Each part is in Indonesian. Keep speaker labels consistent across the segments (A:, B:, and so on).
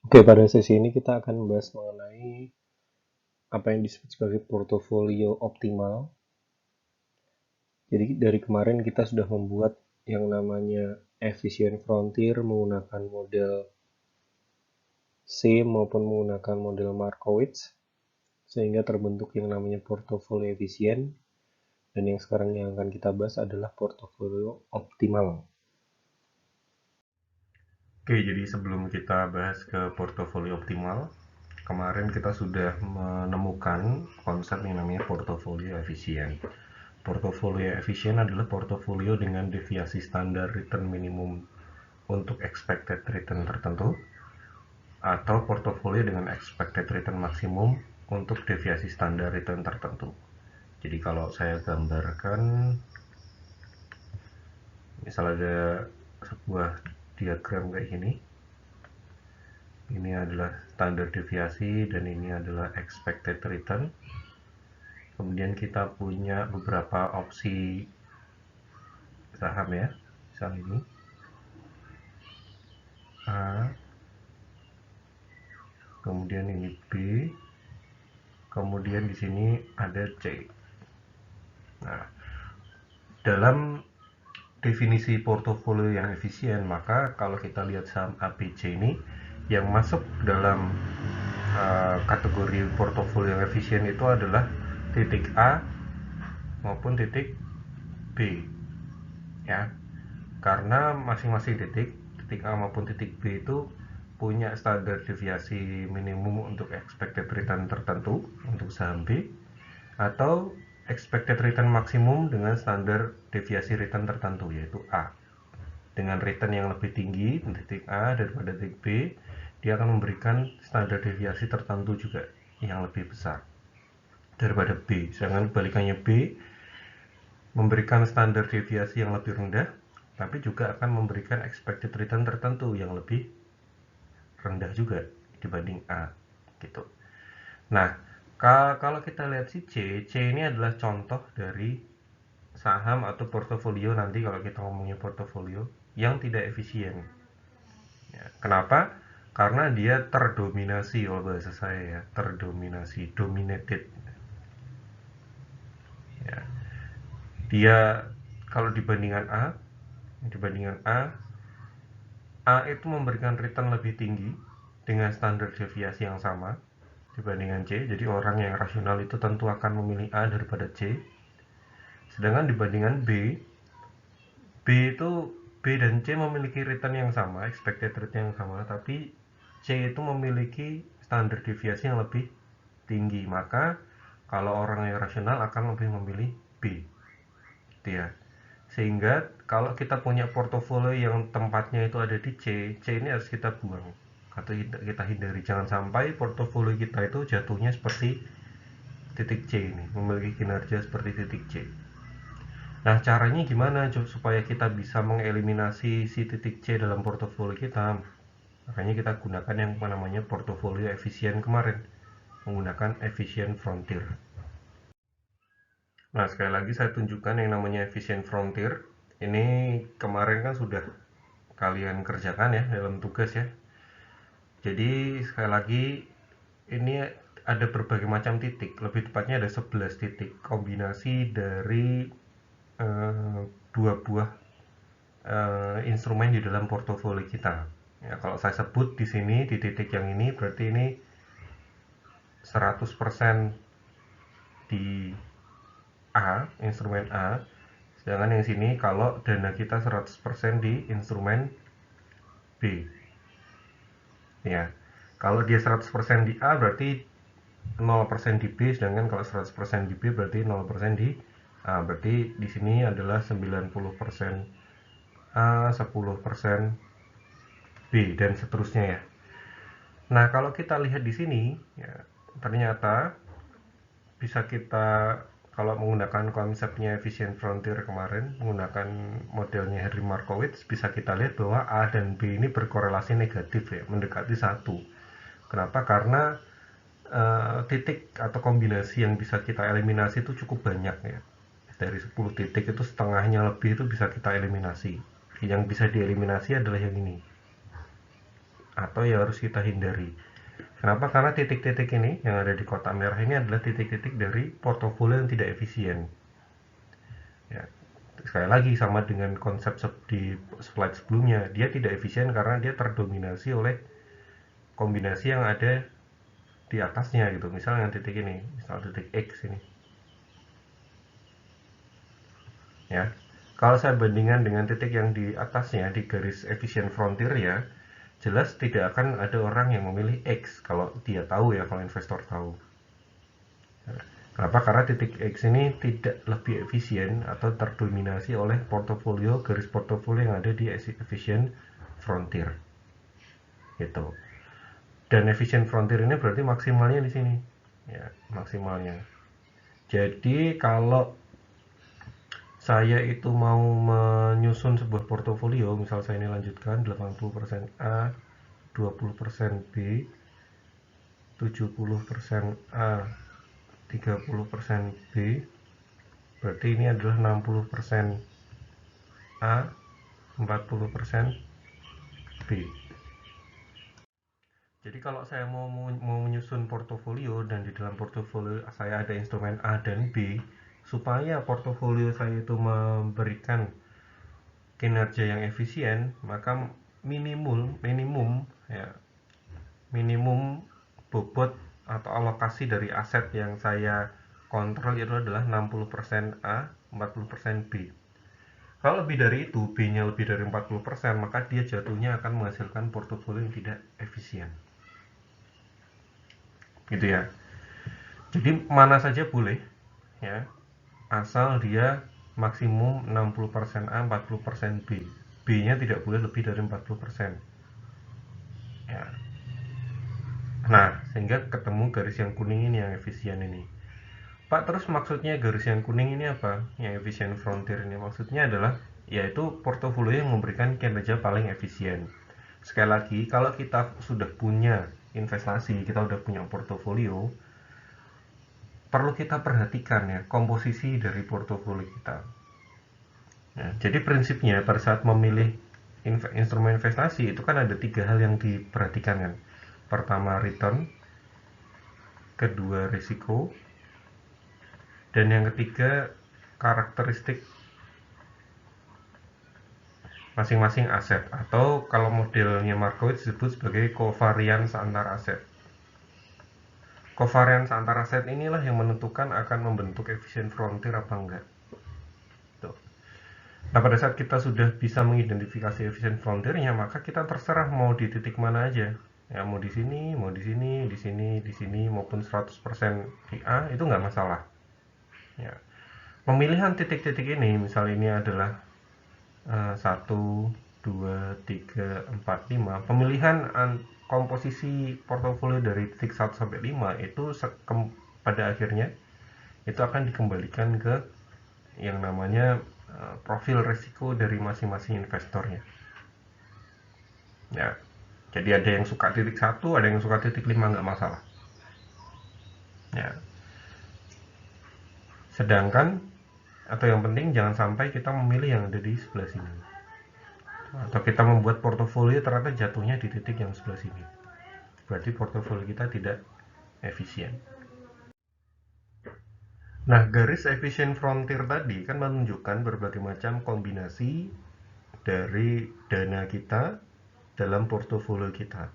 A: Oke, pada sesi ini kita akan membahas mengenai apa yang disebut sebagai portofolio optimal. Jadi dari kemarin kita sudah membuat yang namanya efficient frontier menggunakan model C maupun menggunakan model Markowitz sehingga terbentuk yang namanya portofolio efisien, dan yang sekarang yang akan kita bahas adalah portofolio optimal.
B: Oke, jadi sebelum kita bahas ke portofolio optimal, kemarin kita sudah menemukan konsep yang namanya portofolio efisien. Portofolio efisien adalah portofolio dengan deviasi standar return minimum untuk expected return tertentu, atau portofolio dengan expected return maksimum untuk deviasi standar return tertentu. Jadi kalau saya gambarkan, misal ada sebuah diagram kayak gini, ini adalah standar deviasi dan ini adalah expected return. Kemudian kita punya beberapa opsi saham ya, misal ini A, kemudian ini B, kemudian di sini ada C. Nah, dalam definisi portofolio yang efisien, maka kalau kita lihat saham ABC ini yang masuk dalam kategori portofolio yang efisien itu adalah titik A maupun titik B ya, karena masing-masing titik A maupun titik B itu punya standar deviasi minimum untuk expected return tertentu untuk saham B, atau expected return maksimum dengan standar deviasi return tertentu yaitu A. Dengan return yang lebih tinggi titik A daripada titik B, dia akan memberikan standar deviasi tertentu juga yang lebih besar daripada B. Sedangkan kebalikannya B memberikan standar deviasi yang lebih rendah, tapi juga akan memberikan expected return tertentu yang lebih rendah juga dibanding A gitu. Nah, kalau kita lihat si C ini adalah contoh dari saham atau portofolio, nanti kalau kita ngomongnya portofolio yang tidak efisien. Ya, kenapa? Karena dia terdominasi, kalau bahasa saya ya, terdominasi, dominated. Ya, dia kalau dibandingkan A itu memberikan return lebih tinggi dengan standar deviasi yang sama dibandingkan C. Jadi orang yang rasional itu tentu akan memilih A daripada C. Sedangkan dibandingkan B dan C memiliki return yang sama, expected return yang sama, tapi C itu memiliki standar deviasi yang lebih tinggi. Maka kalau orang yang rasional akan lebih memilih B. Gitu ya. Sehingga kalau kita punya portofolio yang tempatnya itu ada di C ini harus kita buang atau kita hindari. Jangan sampai portofolio kita itu jatuhnya seperti titik C ini, memiliki kinerja seperti titik C. Nah, caranya gimana supaya kita bisa mengeliminasi si titik C dalam portofolio kita? Makanya kita gunakan yang namanya portofolio efisien kemarin, menggunakan efficient frontier. Nah, sekali lagi saya tunjukkan yang namanya efficient frontier. Ini kemarin kan sudah kalian kerjakan ya dalam tugas ya. Jadi sekali lagi ini ada berbagai macam titik, lebih tepatnya ada 11 titik kombinasi dari eh, dua buah instrumen di dalam portofolio kita. Ya, kalau saya sebut di sini di titik yang ini berarti ini 100% di A, instrumen A. Sedangkan yang sini kalau dana kita 100% di instrumen B. Ya. Kalau dia 100% di A berarti 0% di B, sedangkan kalau 100% di B berarti 0% di A. Berarti di sini adalah 90% A, 10% B dan seterusnya ya. Nah, kalau kita lihat di sini ya, ternyata bisa kita, kalau menggunakan konsepnya efficient frontier kemarin, menggunakan modelnya Henry Markowitz, bisa kita lihat bahwa A dan B ini berkorelasi negatif ya, mendekati 1. Kenapa? Karena titik atau kombinasi yang bisa kita eliminasi itu cukup banyak ya. Dari 10 titik itu setengahnya lebih itu bisa kita eliminasi. Yang bisa dieliminasi adalah yang ini. atau yang harus kita hindari. Kenapa? Karena titik-titik ini yang ada di kotak merah ini adalah titik-titik dari portofolio yang tidak efisien. Ya, sekali lagi sama dengan konsep di slide sebelumnya, dia tidak efisien karena dia terdominasi oleh kombinasi yang ada di atasnya gitu. Misalnya yang titik ini, misal titik X ini. Ya. Kalau saya bandingkan dengan titik yang di atasnya di garis efisien frontier ya, jelas tidak akan ada orang yang memilih X kalau dia tahu ya, kalau investor tahu. Kenapa? Karena titik X ini tidak lebih efisien atau terdominasi oleh portofolio, garis portofolio yang ada di efisien frontier. Gitu. Dan efisien frontier ini berarti maksimalnya di sini. Ya, maksimalnya. Jadi kalau saya itu mau menyusun sebuah portofolio, misal saya ini lanjutkan 80% A, 20% B, 70% A, 30% B, berarti ini adalah 60% A, 40% B. Jadi kalau saya mau menyusun portofolio dan di dalam portofolio saya ada instrumen A dan B, supaya portofolio saya itu memberikan kinerja yang efisien, maka minimum bobot atau alokasi dari aset yang saya kontrol itu adalah 60% A, 40% B. Kalau lebih dari itu, B-nya lebih dari 40%, maka dia jatuhnya akan menghasilkan portofolio yang tidak efisien. Gitu ya. Jadi mana saja boleh ya, asal dia maksimum 60% A, 40% B. B-nya tidak boleh lebih dari 40%. Ya. Nah, sehingga ketemu garis yang kuning ini yang efisien ini. Pak, terus maksudnya garis yang kuning ini apa? Yang efisien frontier ini maksudnya adalah yaitu portofolio yang memberikan kinerja paling efisien. Sekali lagi, kalau kita sudah punya investasi, kita sudah punya portofolio, perlu kita perhatikan ya komposisi dari portofolio kita. Nah, jadi prinsipnya pada saat memilih instrumen investasi itu kan ada 3 hal yang diperhatikan kan. Pertama return, kedua risiko, dan yang ketiga karakteristik masing-masing aset, atau kalau modelnya Markowitz disebut sebagai covariance antar aset. Covariance antar aset inilah yang menentukan akan membentuk efisien frontier apa enggak. Tuh. Nah, pada saat kita sudah bisa mengidentifikasi efisien frontiernya, maka kita terserah mau di titik mana aja. Ya, mau di sini, mau di sini, di sini, di sini, maupun 100% di A, itu nggak masalah. Ya. Pemilihan titik-titik ini, misal ini adalah 1, 2, 3, 4, 5. Pemilihan komposisi portofolio dari titik 1 sampai 5 itu pada akhirnya itu akan dikembalikan ke yang namanya profil risiko dari masing-masing investornya. Ya, jadi ada yang suka titik 1, ada yang suka titik 5, nggak masalah. Ya. Sedangkan atau yang penting jangan sampai kita memilih yang ada di sebelah sini. Atau kita membuat portofolio ternyata jatuhnya di titik yang sebelah sini. Berarti portofolio kita tidak efisien. Nah, garis efisien frontier tadi kan menunjukkan berbagai macam kombinasi dari dana kita dalam portofolio kita.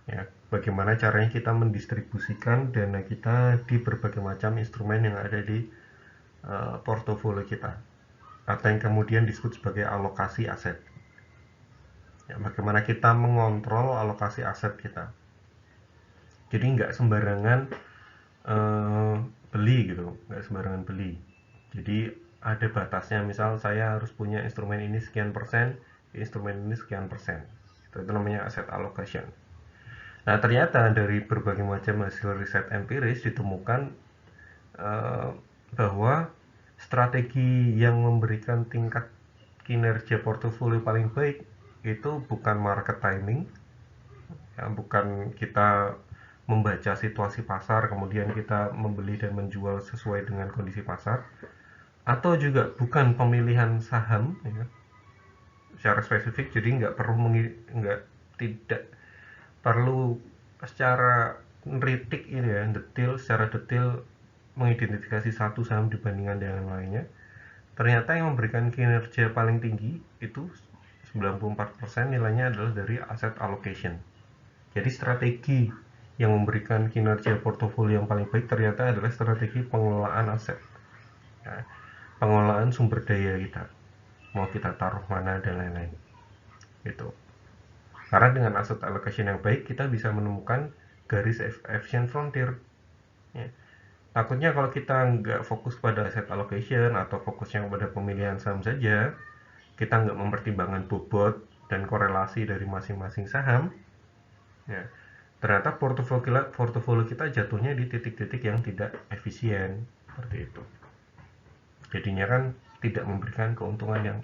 B: Ya, bagaimana caranya kita mendistribusikan dana kita di berbagai macam instrumen yang ada di portofolio kita, atau yang kemudian disebut sebagai alokasi aset. Ya, bagaimana kita mengontrol alokasi aset kita. Jadi nggak sembarangan beli gitu, nggak sembarangan beli. Jadi ada batasnya, misal saya harus punya instrumen ini sekian persen, instrumen ini sekian persen. Itu namanya asset allocation. Nah, ternyata dari berbagai macam hasil riset empiris ditemukan bahwa strategi yang memberikan tingkat kinerja portofolio paling baik itu bukan market timing, ya, bukan kita membaca situasi pasar kemudian kita membeli dan menjual sesuai dengan kondisi pasar, atau juga bukan pemilihan saham ya, secara spesifik. Jadi nggak perlu tidak perlu secara ngeritik ini ya, secara detail mengidentifikasi satu saham dibandingkan dengan lainnya. Ternyata yang memberikan kinerja paling tinggi itu 94% nilainya adalah dari asset allocation. Jadi strategi yang memberikan kinerja portofolio yang paling baik ternyata adalah strategi pengelolaan aset. Ya, pengelolaan sumber daya kita. Mau kita taruh mana dan lain-lain. Gitu. Karena dengan asset allocation yang baik kita bisa menemukan garis efficient frontier. Ya. Takutnya kalau kita nggak fokus pada asset allocation atau fokusnya pada pemilihan saham saja, kita nggak mempertimbangkan bobot dan korelasi dari masing-masing saham, ya, ternyata portofolio kita jatuhnya di titik-titik yang tidak efisien seperti itu. Jadinya kan tidak memberikan keuntungan yang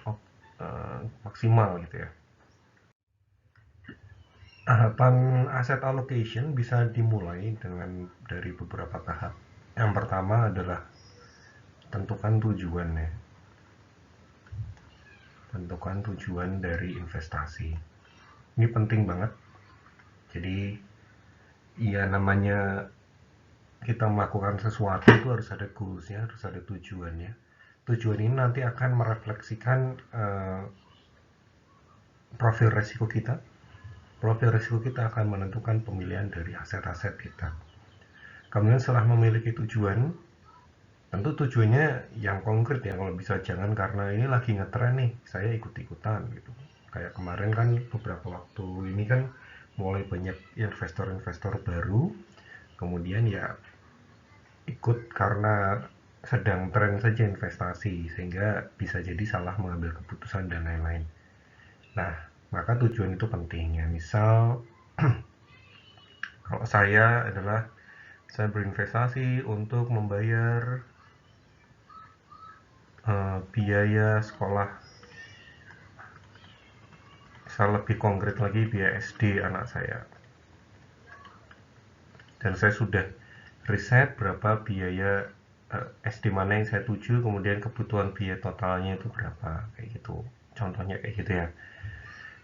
B: maksimal gitu ya. Tahapan asset allocation bisa dimulai dari beberapa tahap. Yang pertama adalah tentukan tujuannya. Tentukan tujuan dari investasi. Ini penting banget. Jadi ya namanya kita melakukan sesuatu itu harus ada goals-nya, harus ada tujuannya. Tujuan ini nanti akan merefleksikan profil resiko kita. Profil risiko kita akan menentukan pemilihan dari aset-aset kita. Kemudian setelah memiliki tujuan, tentu tujuannya yang konkret ya, kalau bisa jangan karena ini lagi ngetren nih, saya ikut-ikutan gitu. Kayak kemarin kan beberapa waktu ini kan mulai banyak investor-investor baru, kemudian ya ikut karena sedang tren saja investasi, sehingga bisa jadi salah mengambil keputusan dan lain-lain. Nah, maka tujuan itu penting ya. Misal kalau saya berinvestasi untuk membayar biaya sekolah, misal lebih konkret lagi biaya SD anak saya, dan saya sudah riset berapa biaya SD mana yang saya tuju, kemudian kebutuhan biaya totalnya itu berapa, kayak gitu. Contohnya kayak gitu ya.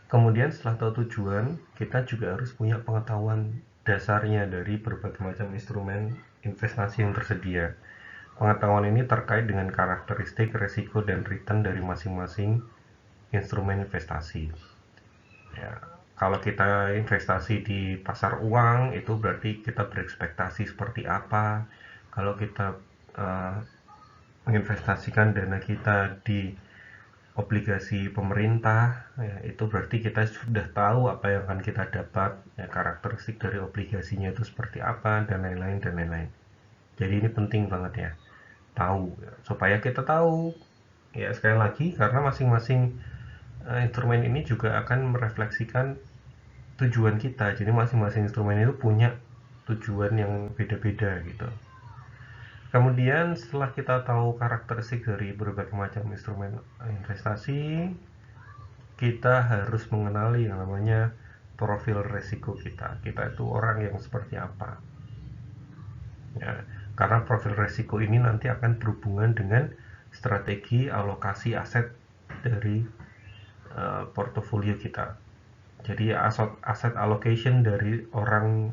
B: Kemudian setelah tahu tujuan, kita juga harus punya pengetahuan dasarnya dari berbagai macam instrumen investasi yang tersedia. Pengetahuan ini terkait dengan karakteristik, resiko, dan return dari masing-masing instrumen investasi. Ya, kalau kita investasi di pasar uang, itu berarti kita berekspektasi seperti apa. Kalau kita menginvestasikan dana kita di obligasi pemerintah, ya, itu berarti kita sudah tahu apa yang akan kita dapat, ya, karakteristik dari obligasinya itu seperti apa, dan lain-lain dan lain-lain. Jadi ini penting banget ya, tahu ya, supaya kita tahu ya, sekali lagi karena masing-masing instrumen ini juga akan merefleksikan tujuan kita. Jadi masing-masing instrumen itu punya tujuan yang beda-beda gitu. Kemudian setelah kita tahu karakteristik dari berbagai macam instrumen investasi, kita harus mengenali yang namanya profil resiko kita. Kita itu orang yang seperti apa. Ya, karena profil resiko ini nanti akan berhubungan dengan strategi alokasi aset dari portofolio kita. Jadi aset allocation dari orang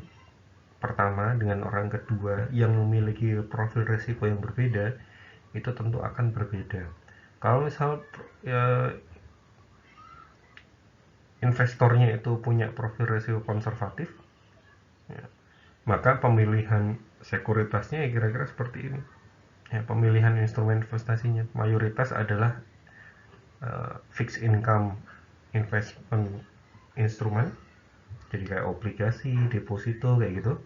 B: pertama dengan orang kedua yang memiliki profil risiko yang berbeda itu tentu akan berbeda. Kalau misal ya, investornya itu punya profil risiko konservatif, ya, maka pemilihan sekuritasnya ya kira-kira seperti ini. Ya, pemilihan instrumen investasinya mayoritas adalah fixed income investment instrumen, jadi kayak obligasi, deposito kayak gitu.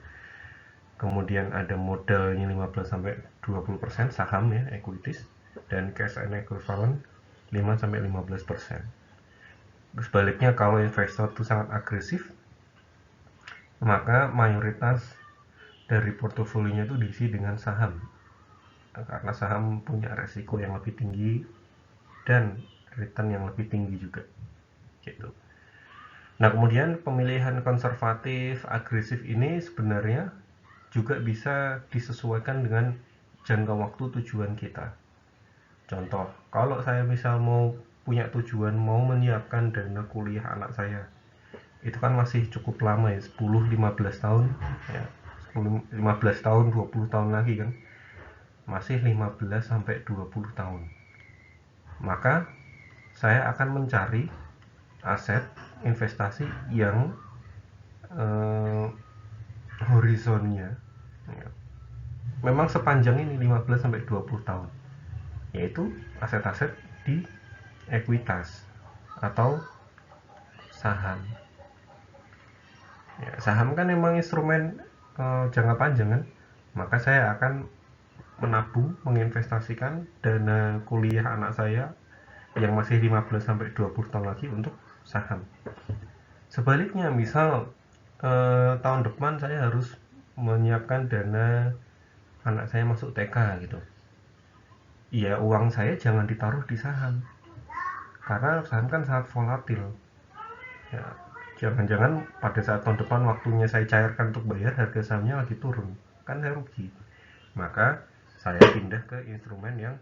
B: Kemudian ada modalnya 15-20% saham ya, equities, dan cash and equivalent 5-15%. Sebaliknya kalau investor itu sangat agresif, maka mayoritas dari portofolionya itu diisi dengan saham. Karena saham punya resiko yang lebih tinggi dan return yang lebih tinggi juga. Gitu. Nah, kemudian pemilihan konservatif, agresif ini sebenarnya juga bisa disesuaikan dengan jangka waktu tujuan kita. Contoh, kalau saya misal mau punya tujuan mau menyiapkan dana kuliah anak saya, itu kan masih cukup lama ya, 10-15 tahun ya, 10-15 tahun, 20 tahun lagi kan, masih 15 sampai 20 tahun. Maka saya akan mencari aset investasi yang horizonnya ya, memang sepanjang ini 15 sampai 20 tahun, yaitu aset-aset di ekuitas atau saham. Ya, saham kan memang instrumen jangka panjang kan, maka saya akan menabung, menginvestasikan dana kuliah anak saya yang masih 15 sampai 20 tahun lagi untuk saham. Sebaliknya, misal tahun depan saya harus menyiapkan dana anak saya masuk TK gitu. Ya, uang saya jangan ditaruh di saham, karena saham kan sangat volatil. Ya, jangan-jangan pada saat tahun depan waktunya saya cairkan untuk bayar, harga sahamnya lagi turun, kan saya rugi. Maka saya pindah ke instrumen yang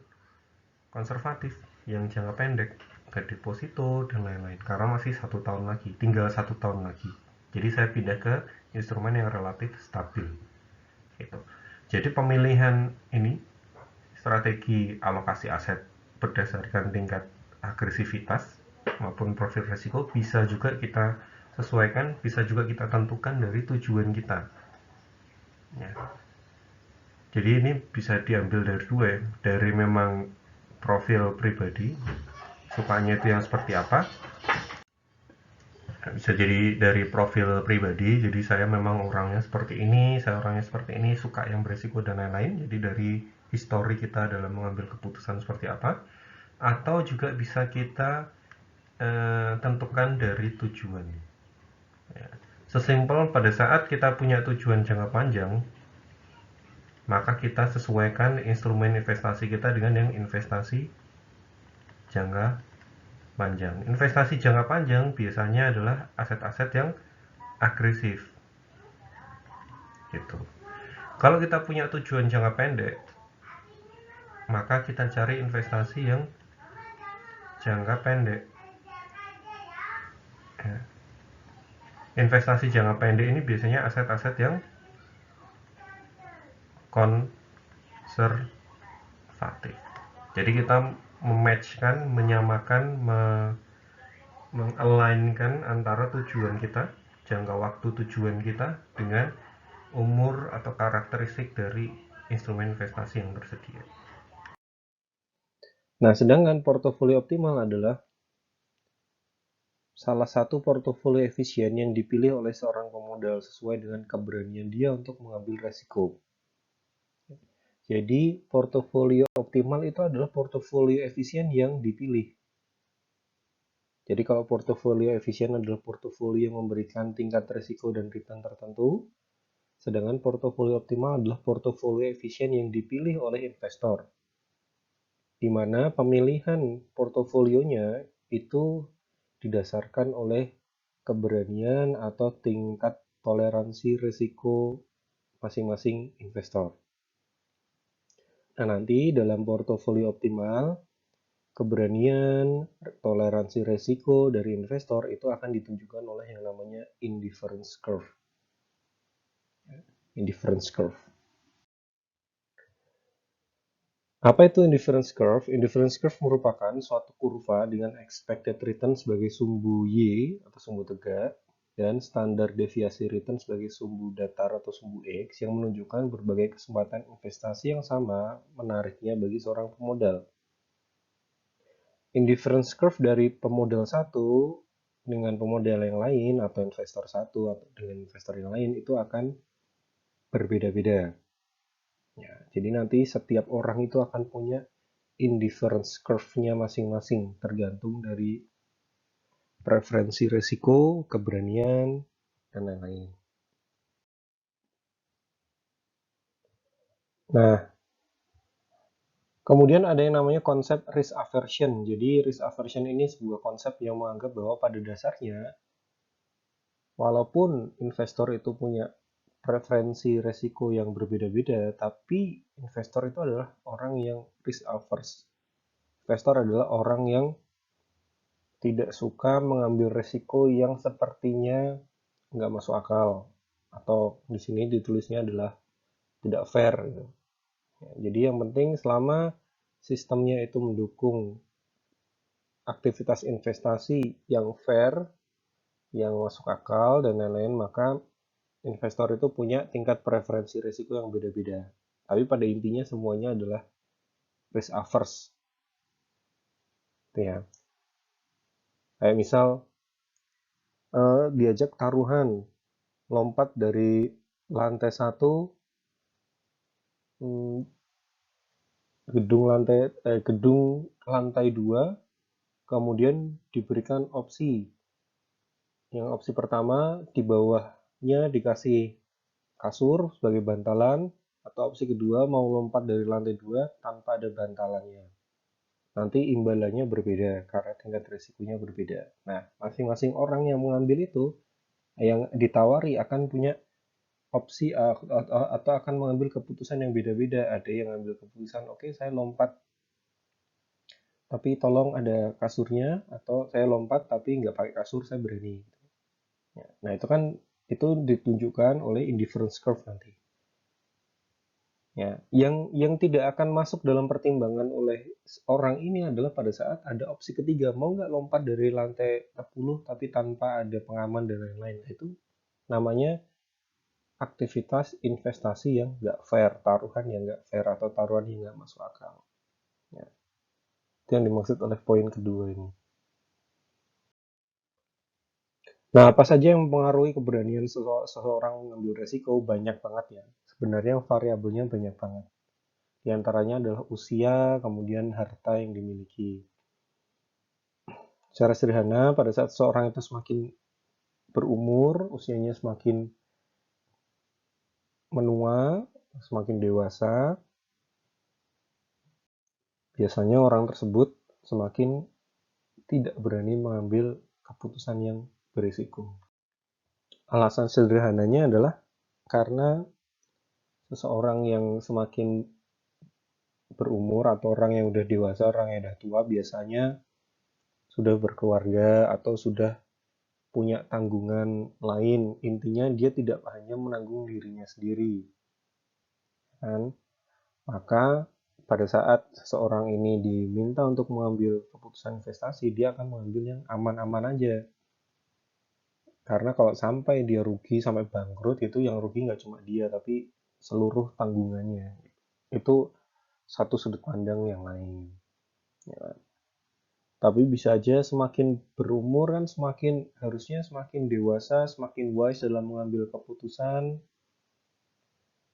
B: konservatif, yang jangka pendek, ke deposito dan lain-lain, karena masih 1 tahun lagi, tinggal 1 tahun lagi. Jadi saya pindah ke instrumen yang relatif stabil gitu. Jadi pemilihan ini, strategi alokasi aset berdasarkan tingkat agresivitas maupun profil risiko, bisa juga kita sesuaikan, bisa juga kita tentukan dari tujuan kita ya. Jadi ini bisa diambil dari dua ya, dari memang profil pribadi, sukanya itu yang seperti apa. Bisa jadi dari profil pribadi, jadi saya memang orangnya seperti ini, saya orangnya seperti ini, suka yang beresiko dan lain-lain. Jadi dari histori kita dalam mengambil keputusan seperti apa. Atau juga bisa kita tentukan dari tujuan ya. Sesimpel pada saat kita punya tujuan jangka panjang, maka kita sesuaikan instrumen investasi kita dengan yang investasi jangka panjang. Investasi jangka panjang biasanya adalah aset-aset yang agresif gitu. Kalau kita punya tujuan jangka pendek, maka kita cari investasi yang jangka pendek ya. Investasi jangka pendek ini biasanya aset-aset yang konservatif. Jadi kita mematchkan, menyamakan, mengalignkan antara tujuan kita, jangka waktu tujuan kita dengan umur atau karakteristik dari instrumen investasi yang tersedia.
A: Nah, sedangkan portofolio optimal adalah salah satu portofolio efisien yang dipilih oleh seorang pemodal sesuai dengan keberanian dia untuk mengambil resiko. Jadi, portofolio optimal itu adalah portofolio efisien yang dipilih. Jadi, kalau portofolio efisien adalah portofolio yang memberikan tingkat risiko dan return tertentu, sedangkan portofolio optimal adalah portofolio efisien yang dipilih oleh investor, di mana pemilihan portofolionya itu didasarkan oleh keberanian atau tingkat toleransi risiko masing-masing investor. Nah, nanti dalam portofolio optimal, keberanian, toleransi risiko dari investor itu akan ditunjukkan oleh yang namanya indifference curve. Indifference curve. Apa itu indifference curve? Indifference curve merupakan suatu kurva dengan expected return sebagai sumbu Y atau sumbu tegak dan standar deviasi return sebagai sumbu datar atau sumbu X yang menunjukkan berbagai kesempatan investasi yang sama menariknya bagi seorang pemodal. Indifference curve dari pemodal satu dengan pemodal yang lain atau investor satu atau dengan investor yang lain itu akan berbeda-beda. Ya, jadi nanti setiap orang itu akan punya indifference curve-nya masing-masing, tergantung dari preferensi risiko, keberanian, dan lain-lain. Nah, kemudian ada yang namanya konsep risk aversion. Jadi risk aversion ini sebuah konsep yang menganggap bahwa pada dasarnya, walaupun investor itu punya preferensi risiko yang berbeda-beda, tapi investor itu adalah orang yang risk averse. Investor adalah orang yang tidak suka mengambil resiko yang sepertinya nggak masuk akal, atau di sini ditulisnya adalah tidak fair gitu. Jadi yang penting selama sistemnya itu mendukung aktivitas investasi yang fair, yang masuk akal dan lain-lain, maka investor itu punya tingkat preferensi risiko yang beda-beda. Tapi pada intinya semuanya adalah risk averse. Gitu ya. Kayak misal diajak taruhan, lompat dari lantai 1 gedung lantai 2, kemudian diberikan opsi. Yang opsi pertama, di bawahnya dikasih kasur sebagai bantalan, atau opsi kedua mau lompat dari lantai 2 tanpa ada bantalannya. Nanti imbalannya berbeda karena tingkat risikonya berbeda. Nah, masing-masing orang yang mengambil itu, yang ditawari akan punya opsi atau akan mengambil keputusan yang beda-beda. Ada yang ambil keputusan, oke, saya lompat tapi tolong ada kasurnya, atau saya lompat tapi nggak pakai kasur, saya berani. Nah, itu kan itu ditunjukkan oleh indifference curve nanti. Ya, yang tidak akan masuk dalam pertimbangan oleh orang ini adalah pada saat ada opsi ketiga, mau nggak lompat dari lantai 10 tapi tanpa ada pengaman dan lain-lain. Itu namanya aktivitas investasi yang nggak fair, taruhan yang nggak fair, atau taruhan yang nggak masuk akal. Ya. Itu yang dimaksud oleh poin kedua ini. Nah, apa saja yang mempengaruhi keberanian seseorang mengambil resiko? Banyak banget ya. Sebenarnya variabelnya banyak banget. Di antaranya adalah usia, kemudian harta yang dimiliki. Secara sederhana, pada saat seseorang itu semakin berumur, usianya semakin menua, semakin dewasa, biasanya orang tersebut semakin tidak berani mengambil keputusan yang berisiko. Alasan sederhananya adalah karena seseorang yang semakin berumur atau orang yang udah dewasa, orang yang udah tua, biasanya sudah berkeluarga atau sudah punya tanggungan lain. Intinya dia tidak hanya menanggung dirinya sendiri. Kan? Maka pada saat seseorang ini diminta untuk mengambil keputusan investasi, dia akan mengambil yang aman-aman aja. Karena kalau sampai dia rugi, sampai bangkrut, itu yang rugi nggak cuma dia, tapi seluruh tanggungannya. Itu satu sudut pandang yang lain. Ya. Tapi bisa aja semakin berumur kan harusnya semakin dewasa, semakin wise dalam mengambil keputusan,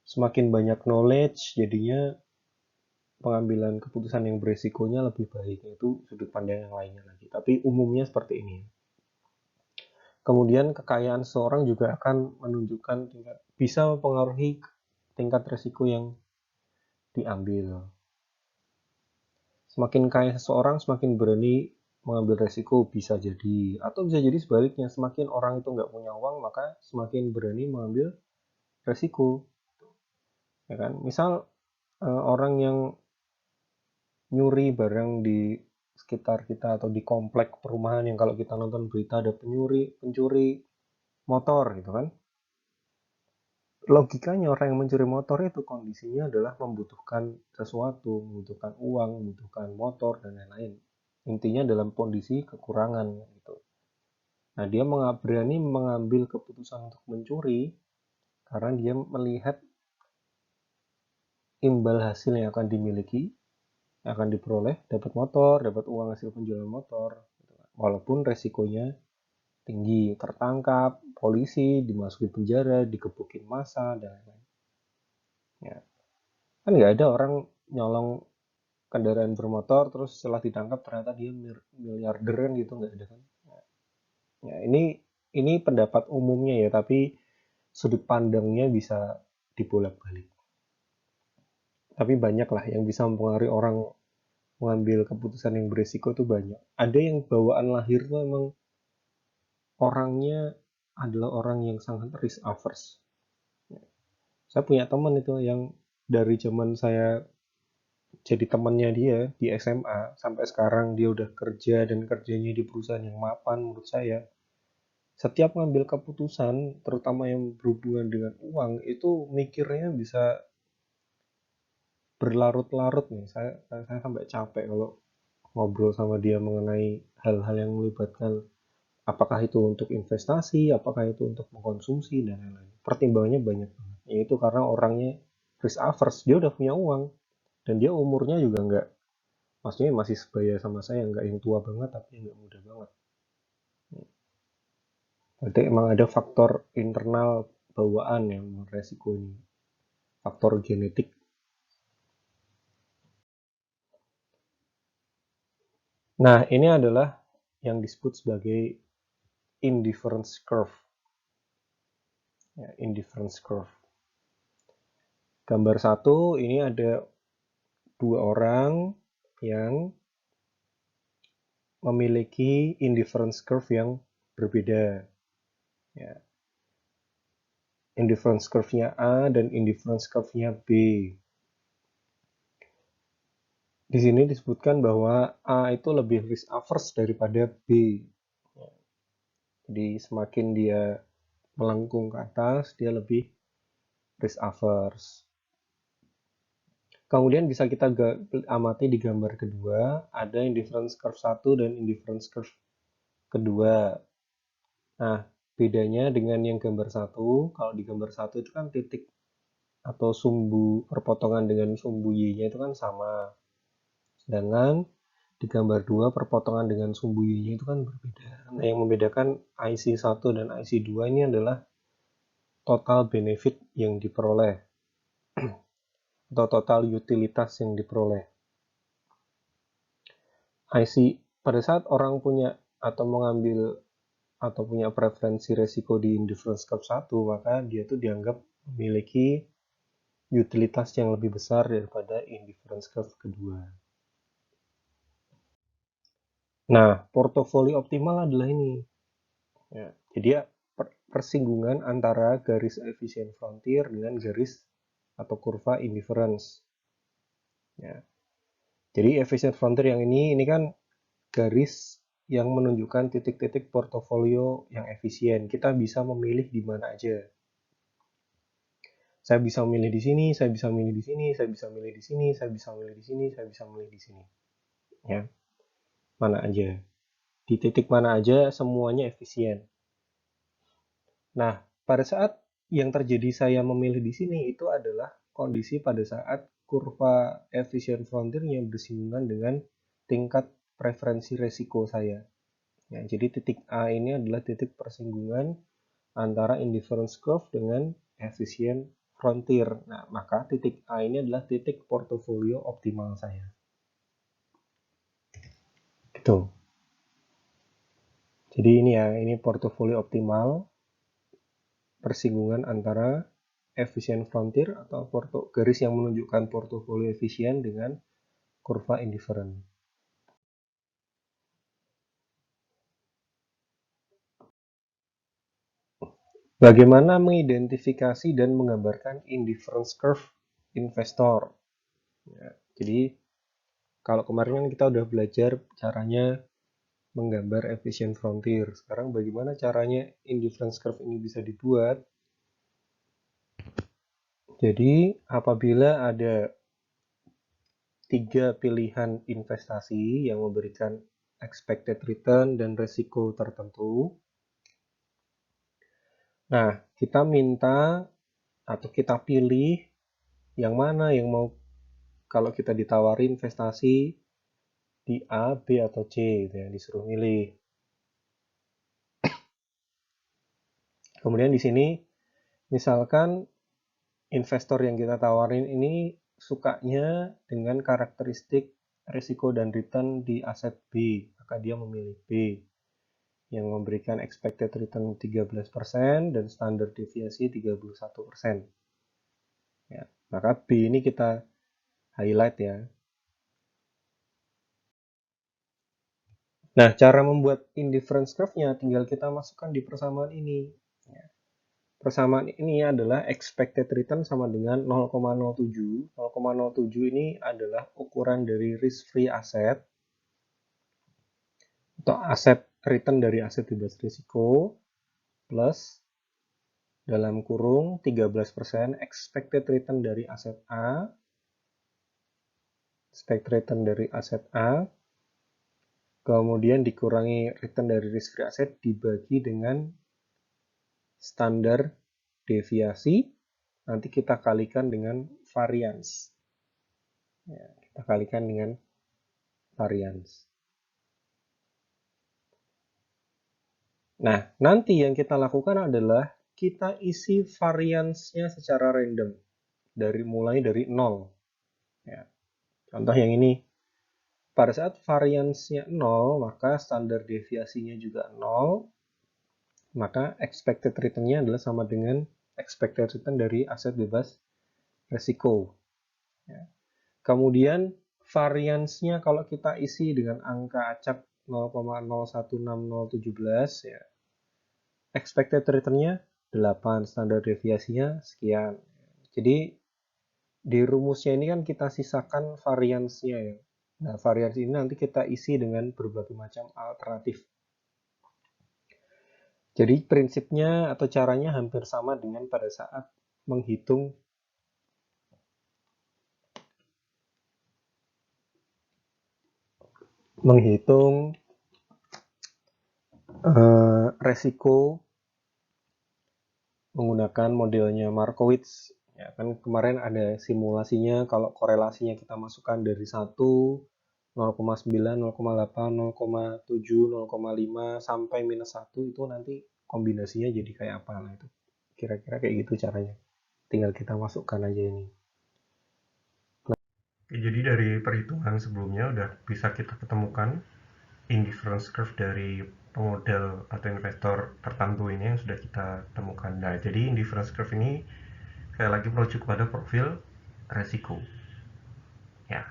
A: semakin banyak knowledge, jadinya pengambilan keputusan yang beresikonya lebih baik. Itu sudut pandang yang lainnya lagi. Tapi umumnya seperti ini. Kemudian kekayaan seseorang juga akan menunjukkan bisa mempengaruhi tingkat risiko yang diambil. Semakin kaya seseorang, semakin berani mengambil resiko, bisa jadi. Atau bisa jadi sebaliknya, semakin orang itu nggak punya uang, maka semakin berani mengambil resiko. Ya kan? Misal orang yang nyuri barang di sekitar kita atau di komplek perumahan, yang kalau kita nonton berita ada pencuri motor gitu kan. Logikanya orang yang mencuri motor itu kondisinya adalah membutuhkan sesuatu, membutuhkan uang, membutuhkan motor dan lain-lain. Intinya dalam kondisi kekurangan gitu. Nah, dia berani mengambil keputusan untuk mencuri karena dia melihat imbal hasil yang akan dimiliki, yang akan diperoleh, dapat motor, dapat uang hasil penjualan motor, gitu. Walaupun resikonya tinggi, tertangkap, polisi, dimasukin penjara, digebukin massa, dan lain-lain. Ya. Kan nggak ada orang nyolong kendaraan bermotor terus setelah ditangkap ternyata dia miliarder kan, gitu nggak ada kan. Ya, ini pendapat umumnya ya, tapi sudut pandangnya bisa dibolak-balik. Tapi banyak lah yang bisa mempengaruhi orang mengambil keputusan yang berisiko, itu banyak. Ada yang bawaan lahir tuh emang orangnya adalah orang yang sangat risk averse. Saya punya teman itu yang dari zaman saya jadi temannya dia di SMA, sampai sekarang dia udah kerja dan kerjanya di perusahaan yang mapan menurut saya. Setiap ngambil keputusan, terutama yang berhubungan dengan uang, itu mikirnya bisa berlarut-larut nih. Saya sampai capek kalau ngobrol sama dia mengenai hal-hal yang melibatkan apakah itu untuk investasi, apakah itu untuk mengkonsumsi, dan lain-lain. Pertimbangannya banyak banget. Yaitu karena orangnya risk averse, dia udah punya uang, dan dia umurnya juga nggak, maksudnya masih sebaya sama saya, nggak yang tua banget, tapi nggak muda banget. Berarti emang ada faktor internal bawaan yang resiko ini, faktor genetik. Nah, ini adalah yang disebut sebagai indifference curve. Ya, indifference curve. Gambar 1 ini ada 2 orang yang memiliki indifference curve yang berbeda. Ya. Indifference curve-nya A dan indifference curve-nya B. Di sini disebutkan bahwa A itu lebih risk averse daripada B. Jadi semakin dia melengkung ke atas, dia lebih risk averse. Kemudian bisa kita amati di gambar kedua, ada indifference curve 1 dan indifference curve kedua. Nah, bedanya dengan yang gambar 1, kalau di gambar 1 itu kan titik atau sumbu perpotongan dengan sumbu Y-nya itu kan sama. Sedangkan di gambar 2 perpotongan dengan sumbu Y-nya itu kan berbeda. Nah, yang membedakan IC1 dan IC2 ini adalah total benefit yang diperoleh atau total utilitas yang diperoleh. IC pada saat orang punya atau mengambil atau punya preferensi resiko di indifference curve 1, maka dia tuh dianggap memiliki utilitas yang lebih besar daripada indifference curve kedua. Nah, portofolio optimal adalah ini. Ya, jadi ya persinggungan antara garis efisien frontier dengan garis atau kurva indifference. Ya. Jadi efisien frontier yang ini kan garis yang menunjukkan titik-titik portofolio yang efisien. Kita bisa memilih di mana aja. Saya bisa memilih di sini, saya bisa memilih di sini, saya bisa memilih di sini, saya bisa memilih di sini, saya bisa memilih di sini. Ya, mana aja. Di titik mana aja semuanya efisien. Nah, pada saat yang terjadi saya memilih di sini itu adalah kondisi pada saat kurva efisien frontiernya bersinggungan dengan tingkat preferensi resiko saya. Ya, jadi titik A ini adalah titik persinggungan antara indifference curve dengan efisien frontier. Nah, maka titik A ini adalah titik portofolio optimal saya. Gitu. Jadi ini ya, ini portofolio optimal, persinggungan antara efisien frontier atau garis yang menunjukkan portofolio efisien dengan kurva indifferent. Bagaimana mengidentifikasi dan menggambarkan indifference curve investor? Ya, jadi kalau kemarin kan kita udah belajar caranya menggambar efisien frontier. Sekarang bagaimana caranya indifference curve ini bisa dibuat? Jadi apabila ada 3 pilihan investasi yang memberikan expected return dan resiko tertentu. Nah, kita minta atau kita pilih yang mana yang mau kalau kita ditawari investasi di A, B, atau C, gitu ya, disuruh milih. Kemudian di sini, misalkan investor yang kita tawarin ini sukanya dengan karakteristik risiko dan return di aset B, maka dia memilih B yang memberikan expected return 13% dan standar deviasi 31%. Ya, maka B ini kita highlight ya. Nah, cara membuat indifference curve-nya tinggal kita masukkan di persamaan ini. Ya. Persamaan ini adalah expected return sama dengan 0,07. 0,07 ini adalah ukuran dari risk-free asset atau aset return dari aset bebas risiko plus dalam kurung 13% expected return dari aset A, expected return dari aset A, kemudian dikurangi return dari risk-free asset dibagi dengan standar deviasi, nanti kita kalikan dengan variance. Ya, kita kalikan dengan variance. Nah, nanti yang kita lakukan adalah kita isi variance-nya secara random, mulai dari 0. Ya. Contoh yang ini, pada saat variance-nya 0, maka standar deviasinya juga 0, maka expected return-nya adalah sama dengan expected return dari aset bebas risiko. Ya. Kemudian variance-nya kalau kita isi dengan angka acak 0,016017, ya, expected return-nya 8, standar deviasinya sekian. Jadi di rumusnya ini kan kita sisakan variance-nya ya. Nah, variance ini nanti kita isi dengan berbagai macam alternatif. Jadi prinsipnya atau caranya hampir sama dengan pada saat menghitung resiko menggunakan modelnya Markowitz. Ya, kan kemarin ada simulasinya kalau korelasinya kita masukkan dari 1, 0,9, 0,8, 0,7, 0,5 sampai minus 1 itu nanti kombinasinya jadi kayak apa. Nah, itu kira-kira kayak gitu caranya. Tinggal kita masukkan aja ini.
B: Jadi dari perhitungan sebelumnya udah bisa kita ketemukan indifference curve dari pemodal atau investor tertentu ini yang sudah kita temukan. Nah, jadi indifference curve ini sekali lagi merujuk pada profil resiko. Ya.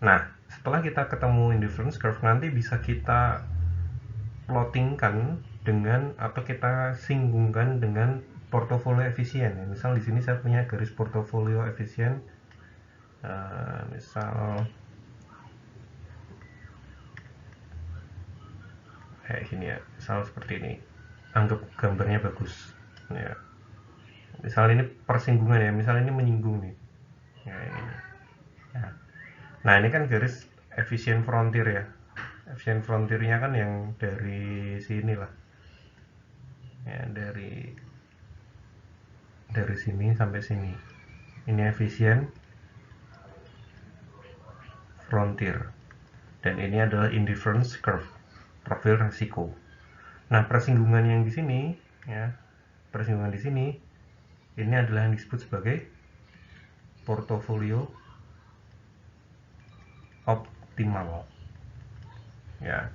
B: Nah, setelah kita ketemu indifference curve, nanti bisa kita plottingkan dengan atau kita singgungkan dengan portofolio efisien. Misal di sini saya punya garis portofolio efisien. Misal kayak gini ya, misal seperti ini, anggap gambarnya bagus ya. Misal ini persinggungan ya, misal ini menyinggung nih ya, ini. Ya. Nah, ini kan garis efisien frontier ya, efisien frontiernya kan yang dari sini lah ya, dari sini sampai sini, ini efisien frontier, dan ini adalah indifference curve, profil resiko. Nah, persinggungan yang di sini ya, persinggungan di sini ini adalah yang disebut sebagai portofolio optimal. Ya,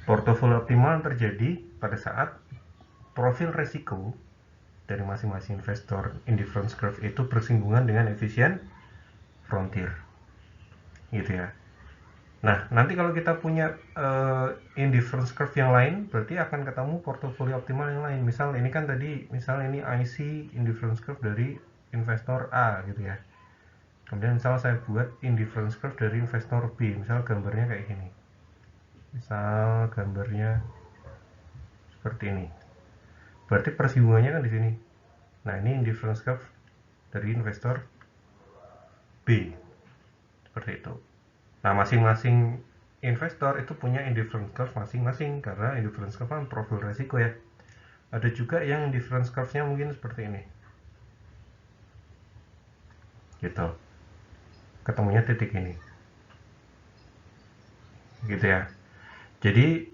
B: portofolio optimal terjadi pada saat profil resiko dari masing-masing investor indifference curve itu bersinggungan dengan efisien frontier, gitu ya. Nah, nanti kalau kita punya indifference curve yang lain, berarti akan ketemu portofolio optimal yang lain. Misal ini kan tadi, misal ini IC indifference curve dari investor A gitu ya. Kemudian misal saya buat indifference curve dari investor B, misal gambarnya kayak gini. Misal gambarnya seperti ini. Berarti persinggungannya kan di sini. Nah, ini indifference curve dari investor B. Seperti itu. Nah, masing-masing investor itu punya indifference curve masing-masing karena indifference curve kan profil resiko ya. Ada juga yang indifference curve-nya mungkin seperti ini. Gitu. Ketemunya titik ini. Gitu ya. Jadi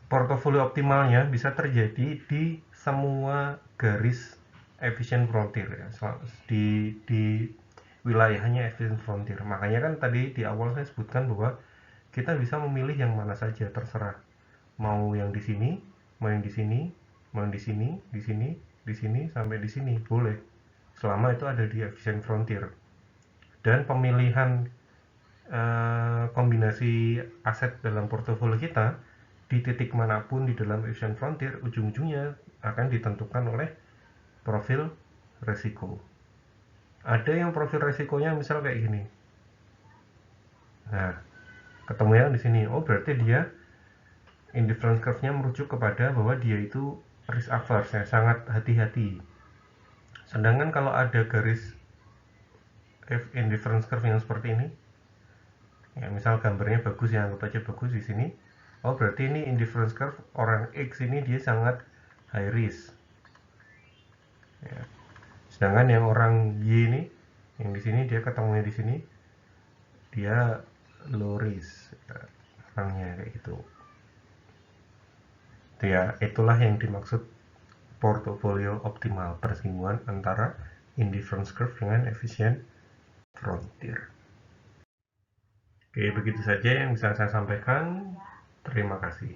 B: portofolio optimalnya bisa terjadi di semua garis efisien frontier ya. Di wilayahnya efisien frontier. Makanya kan tadi di awal saya sebutkan bahwa kita bisa memilih yang mana saja, terserah. Mau yang di sini, mau yang di sini, mau yang di sini, di sini, di sini, sampai di sini, boleh. Selama itu ada di efisien frontier. Dan pemilihan kombinasi aset dalam portofolio kita di titik manapun di dalam efisien frontier, ujung-ujungnya akan ditentukan oleh profil resiko. Ada yang profil resikonya misal kayak gini. Nah, ketemu yang di sini. Oh, berarti dia indifference curve-nya merujuk kepada bahwa dia itu risk averse, ya, sangat hati-hati. Sedangkan kalau ada garis indifference curve yang seperti ini, ya misal gambarnya bagus, ya anggap aja bagus di sini. Oh, berarti ini indifference curve orang X ini dia sangat high risk. Ya. Sedangkan yang orang Y ini, yang di sini dia ketemunya di sini, dia low risk, ya, orangnya kayak gitu. Itu ya, itulah yang dimaksud portofolio optimal, persinggungan antara indifference curve dengan efficient frontier. Oke, begitu saja yang bisa saya sampaikan. Terima kasih.